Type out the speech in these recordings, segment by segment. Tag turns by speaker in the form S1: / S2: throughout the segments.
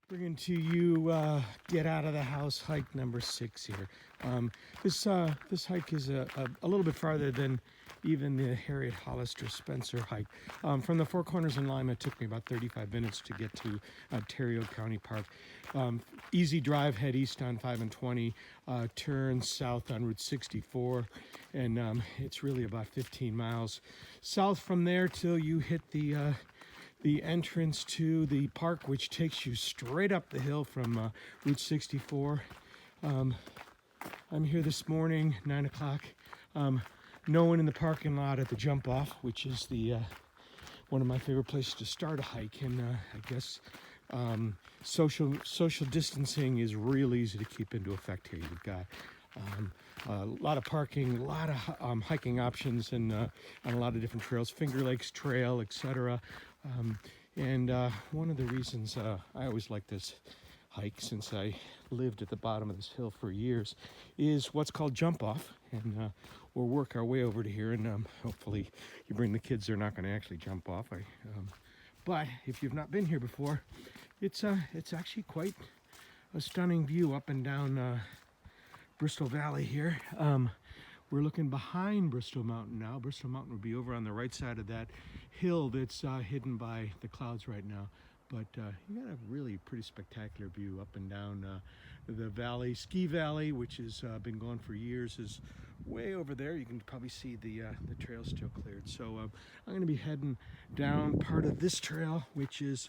S1: Bringing to you get out of the house hike number 6 here. This hike is a little bit farther than even the Harriet Hollister Spencer hike. From the Four Corners in Lima, it took me about 35 minutes to get to Ontario County Park. Easy drive, head east on 5 and 20, turn south on Route 64, and it's really about 15 miles south from there till you hit the entrance to the park, which takes you straight up the hill from Route 64. I'm here this morning, 9 o'clock. No one in the parking lot at the jump off, which is the one of my favorite places to start a hike. And I guess social distancing is real easy to keep into effect here. You've got a lot of parking, a lot of hiking options, and on a lot of different trails, Finger Lakes Trail, etc. And one of the reasons I always like this hike, since I lived at the bottom of this hill for years, is what's called jump off. And we'll work our way over to here, and hopefully you bring the kids, they're not going to actually jump off. But if you've not been here before, it's actually quite a stunning view up and down Bristol Valley here. We're looking behind Bristol Mountain now. Bristol Mountain would be over on the right side of that hill that's hidden by the clouds right now. But you got a really pretty spectacular view up and down the valley. Ski Valley, which has been going for years, is way over there. You can probably see the trail still cleared. So I'm going to be heading down part of this trail, which is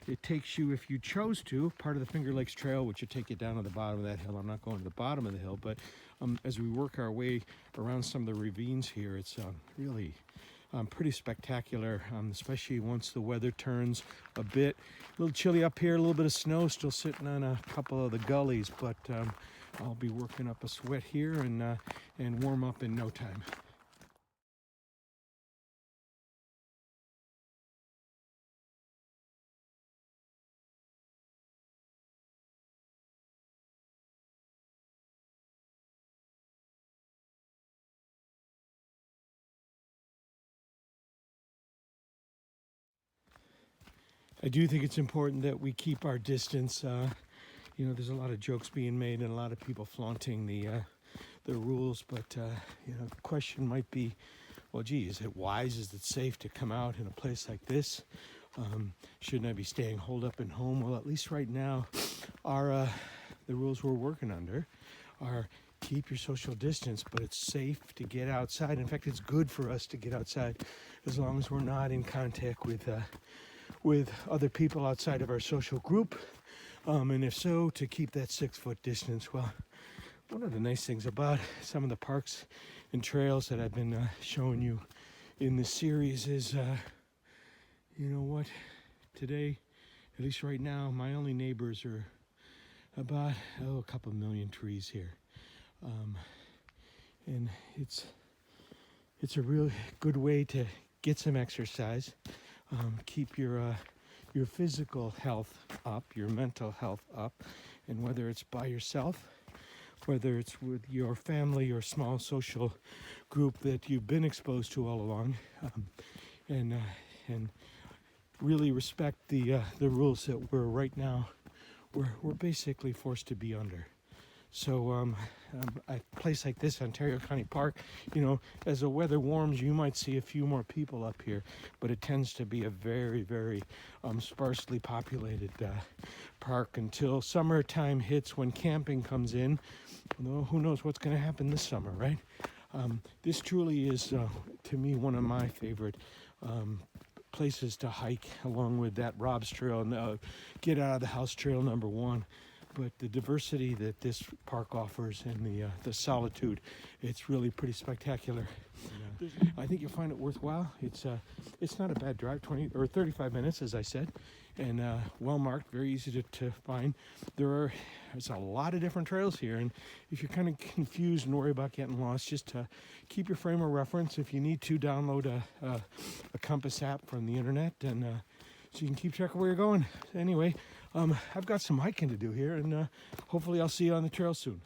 S1: it takes you, if you chose to, part of the Finger Lakes Trail, which would take you down to the bottom of that hill. I'm not going to the bottom of the hill, but as we work our way around some of the ravines here, it's really pretty spectacular, especially once the weather turns a bit. A little chilly up here, a little bit of snow still sitting on a couple of the gullies, but I'll be working up a sweat here and warm up in no time. I do think it's important that we keep our distance. You know, there's a lot of jokes being made and a lot of people flaunting the rules, but you know, the question might be, well, gee, is it wise? Is it safe to come out in a place like this? Shouldn't I be staying holed up in home? Well, at least right now, the rules we're working under are keep your social distance, but it's safe to get outside. In fact, it's good for us to get outside as long as we're not in contact with other people outside of our social group, and if so, to keep that 6-foot distance. Well, one of the nice things about some of the parks and trails that I've been showing you in this series is, you know what, today, at least right now, my only neighbors are about a couple million trees here, and it's a real good way to get some exercise. Keep your physical health up, your mental health up, and whether it's by yourself, whether it's with your family or small social group that you've been exposed to all along, and really respect the rules that right now we're basically forced to be under. So a place like this, Ontario County Park, you know, as the weather warms, you might see a few more people up here, but it tends to be a very, very sparsely populated park until summertime hits, when camping comes in. Although who knows what's going to happen this summer, right? This truly is, to me, one of my favorite places to hike, along with that Rob's Trail and Get Out of the House Trail number 1. But the diversity that this park offers and the solitude, it's really pretty spectacular. I think you'll find it worthwhile. It's not a bad drive, 20 or 35 minutes, as I said, and well marked, very easy to find. There's a lot of different trails here, and if you're kind of confused and worry about getting lost, just keep your frame of reference. If you need to, download a compass app from the internet, and so you can keep track of where you're going. Anyway, I've got some hiking to do here, and hopefully I'll see you on the trail soon.